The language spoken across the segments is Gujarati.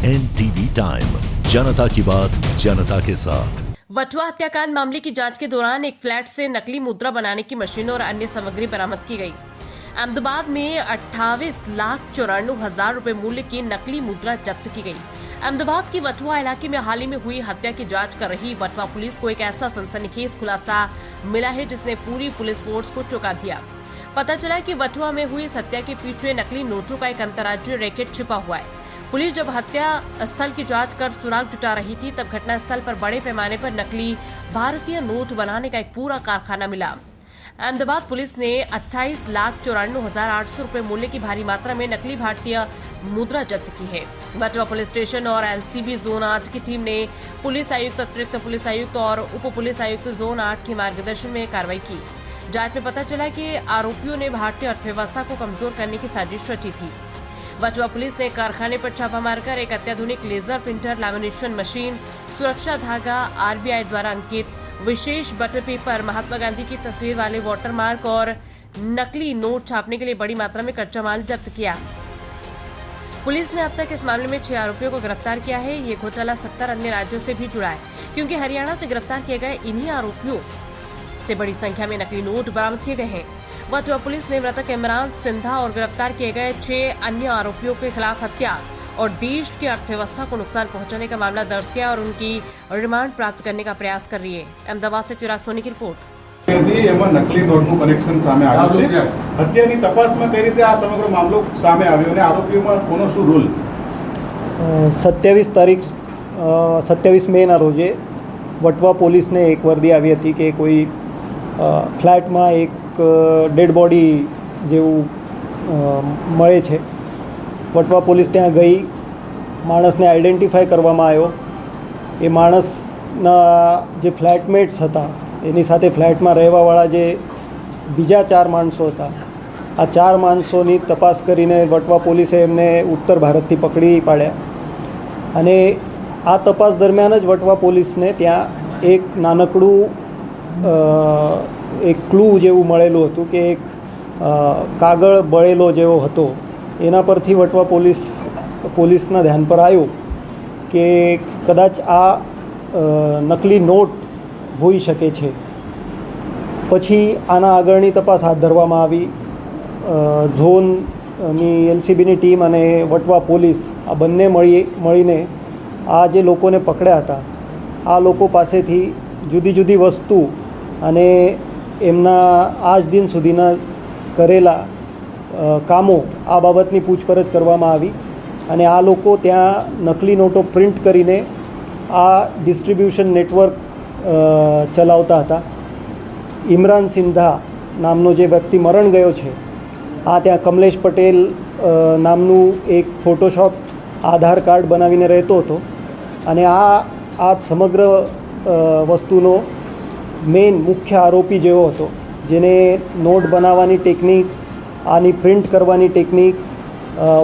NTV टाइम, जनता की बात जनता के साथ। वटवा हत्याकांड मामले की जांच के दौरान एक फ्लैट से नकली मुद्रा बनाने की मशीन और अन्य सामग्री बरामद की गई। अहमदाबाद में 28,94,000 रुपए मूल्य की नकली मुद्रा जब्त की गई। अहमदाबाद की वटवा इलाके में हाल ही में हुई हत्या की जांच कर रही वटवा पुलिस को एक ऐसा सनसनीखेज खुलासा मिला है जिसने पूरी पुलिस फोर्स को चौंका दिया। पता चला कि वटवा में हुई इस हत्या के पीछे नकली नोटों का एक अंतर्राज्यीय रैकेट छिपा हुआ है। पुलिस जब हत्या स्थल की जांच कर सुराग जुटा रही थी तब घटना स्थल पर बड़े पैमाने पर नकली भारतीय नोट बनाने का एक पूरा कारखाना मिला। अहमदाबाद पुलिस ने 28,94,800 रुपए मूल्य की भारी मात्रा में नकली भारतीय मुद्रा जब्त की है। वटवा पुलिस स्टेशन और एलसीबी जोन 8 की टीम ने पुलिस आयुक्त, अतिरिक्त पुलिस आयुक्त और उप पुलिस आयुक्त जोन 8 के मार्गदर्शन में कार्रवाई की। जांच में पता चला कि आरोपियों ने भारतीय अर्थव्यवस्था को कमजोर करने की साजिश रची थी। वटवा पुलिस ने कारखाने पर छापा मारकर एक अत्याधुनिक लेजर प्रिंटर, लैमिनेशन मशीन, सुरक्षा धागा, आरबीआई द्वारा अंकित विशेष बटर पेपर, महात्मा गांधी की तस्वीर वाले वाटरमार्क और नकली नोट छापने के लिए बड़ी मात्रा में कच्चा माल जब्त किया। पुलिस ने अब तक इस मामले में 6 आरोपियों को गिरफ्तार किया है। ये घोटाला 70 अन्य राज्यों से भी जुड़ा है, क्योंकि हरियाणा से गिरफ्तार किए गए इन्हीं आरोपियों से बड़ी संख्या में नकली नोट बरामद किए गए हैं। वटवा पुलिस ने मृतक इमरान सिंधा और गिरफ्तार किए गए 6 अन्य आरोपियों के खिलाफ हत्या और देश की अर्थव्यवस्था को नुकसान पहुंचाने का मामला दर्ज किया और उनकी रिमांड प्राप्त करने का प्रयास कर रही है। अहमदाबाद से चिराग सोनी की रिपोर्ट। એમાં નકલી નોટનું કનેક્શન સામે આવ્યું છે। હત્યાની તપાસમાં કઈ રીતે આ સમગ્ર મામલો સામે આવ્યો અને આરોપીઓમાં કોનો શું રોલ? 27 મેના રોજે વટવા પોલીસને એક વર્દી આવી હતી કે કોઈ ફ્લેટમાં એક ડેડ બોડી જેવું મળે છે। વટવા પોલીસ ત્યાં ગઈ, માણસને આઈડેન્ટિફાઈ કરવામાં આવ્યો। એ માણસના જે ફ્લેટમેટ્સ હતા એની સાથે ફ્લેટમાં રહેવાવાળા જે બીજા 4 માણસો હતા, આ 4 માણસોની તપાસ કરીને વટવા પોલીસે એમને ઉત્તર ભારતથી પકડી પાડ્યા। અને આ તપાસ દરમિયાન જ વટવા પોલીસને ત્યાં એક નાનકડું એક ક્લુ જેવું મળેલું હતું કે એક કાગળ બળેલો જેવો હતો। એના પરથી વટવા પોલીસના ધ્યાન પર આવ્યું કે કદાચ આ નકલી નોટ હોઈ શકે છે। પછી આના આગળની તપાસ હાથ ધરવામાં આવી। ઝોનની એલસીબીની ટીમ અને વટવા પોલીસ આ બંને મળીને આ જે લોકોને પકડ્યા હતા, આ લોકો પાસેથી જુદી જુદી વસ્તુ અને એમના આજ દિન સુધીના કરેલા કામો આ બાબતની પૂછપરછ કરવામાં આવી। અને આ લોકો ત્યાં નકલી નોટો પ્રિન્ટ કરીને આ ડિસ્ટ્રીબ્યુશન નેટવર્ક ચલાવતા હતા। ઇમરાન સિંધા નામનો જે વ્યક્તિ મરણ ગયો છે, આ ત્યાં કમલેશ પટેલ નામનું એક ફોટોશોપ આધાર કાર્ડ બનાવીને રહેતો હતો। અને આ સમગ્ર વસ્તુનો મેઇન મુખ્ય આરોપી જેવો હતો, જેને નોટ બનાવવાની ટેકનિક, આની પ્રિન્ટ કરવાની ટેકનિક,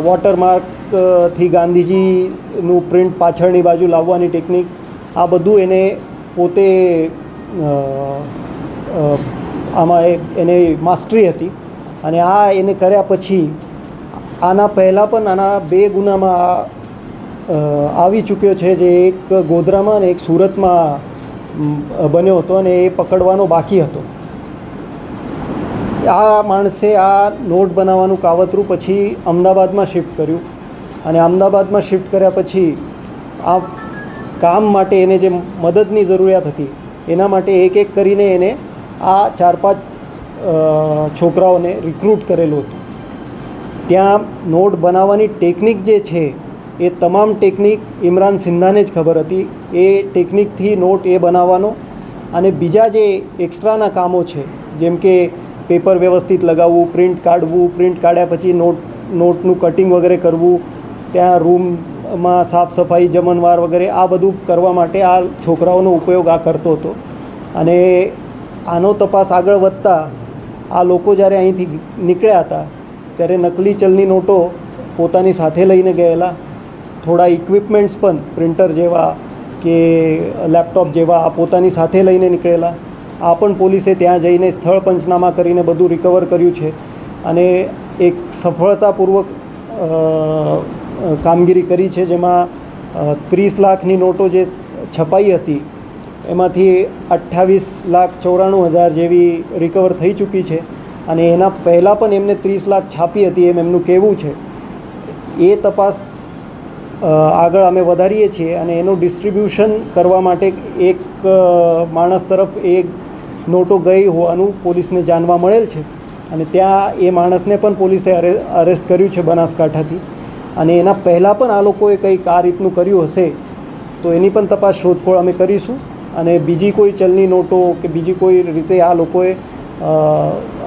વોટરમાર્કથી ગાંધીજીનું પ્રિન્ટ પાછળની બાજુ લાવવાની ટેકનિક, આ બધું એને પોતે આમાં એને માસ્ટરી હતી। અને આ એને કર્યા પછી આના પહેલાં પણ આના 2 ગુનામાં આવી ચૂક્યો છે, જે એક ગોધરામાં અને એક સુરતમાં બન્યો હતો અને એ પકડવાનો બાકી હતો। આ માણસે આ નોટ બનાવવાનું કાવતરું પછી અમદાવાદમાં શિફ્ટ કર્યું અને અમદાવાદમાં શિફ્ટ કર્યા પછી આ કામ માટે એને જે મદદની જરૂરિયાત હતી એના માટે એક એક કરીને એને આ 4-5 છોકરાઓને રિક્રૂટ કરેલું હતું। ત્યાં નોટ બનાવવાની ટેકનિક જે છે એ તમામ ટેકનિક ઇમરાન સિંધાને જ ખબર હતી। એ ટેકનિકથી નોટ એ બનાવવાનો અને બીજા જે એક્સ્ટ્રાના કામો છે, જેમ કે પેપર વ્યવસ્થિત લગાવવું, પ્રિન્ટ કાઢવું, પ્રિન્ટ કાઢ્યા પછી નોટનું કટિંગ વગેરે કરવું, ત્યાં રૂમમાં સાફ સફાઈ, જમણવાર વગેરે આ બધું કરવા માટે આ છોકરાઓનો ઉપયોગ આ કરતો હતો। અને આનો તપાસ આગળ વધતા આ લોકો જ્યારે અહીંથી નીકળ્યા હતા ત્યારે નકલી ચલની નોટો પોતાની સાથે લઈને ગયેલા। થોડા ઇક્વિપમેન્ટ્સ પણ પ્રિન્ટર જેવા કે લેપટોપ જેવા આ પોતાની સાથે લઈને નીકળેલા। આ પણ પોલીસે ત્યાં જઈને સ્થળ પંચનામા કરીને બધું રિકવર કર્યું છે અને એક સફળતાપૂર્વક કામગીરી કરી છે, જેમાં 30 લાખની નોટો જે છપાઈ હતી એમાંથી 28,94,000 જેવી રિકવર થઈ ચૂકી છે અને એના પહેલાં પણ એમને 30 લાખ છાપી હતી એમ એમનું કહેવું છે. એ તપાસ આગળ અમે વધારીએ છીએ અને એનું ડિસ્ટ્રીબ્યુશન કરવા માટે એક માણસ તરફ એ નોટો ગઈ હોવાનું પોલીસને જાણવા મળેલ છે અને ત્યાં એ માણસને પણ પોલીસે અરેસ્ટ કર્યું છે બનાસકાંઠાથી. અને એના પહેલાં પણ આ લોકોએ કંઈક આ રીતનું કર્યું હશે તો એની પણ તપાસ શોધખોળ અમે કરીશું અને બીજી કોઈ ચલણી નોટો કે બીજી કોઈ રીતે આ લોકોએ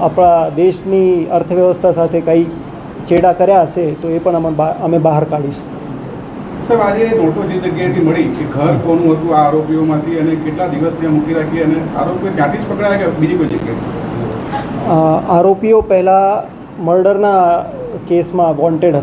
આપણા દેશની અર્થવ્યવસ્થા સાથે કંઈ ચેડા કર્યા હશે તો એ પણ અમે બહાર કાઢીશું. સાહેબ, આજે નોટો જે જગ્યાએથી મળી એ ઘર કોનું હતું આ આરોપીઓમાંથી અને કેટલા દિવસ ત્યાં મૂકી રાખી અને આરોપીઓ ત્યાંથી જ પકડાયા કે બીજી કોઈ જગ્યાએ? આરોપીઓ પહેલાં મર્ડરના કેસમાં વોન્ટેડ હતા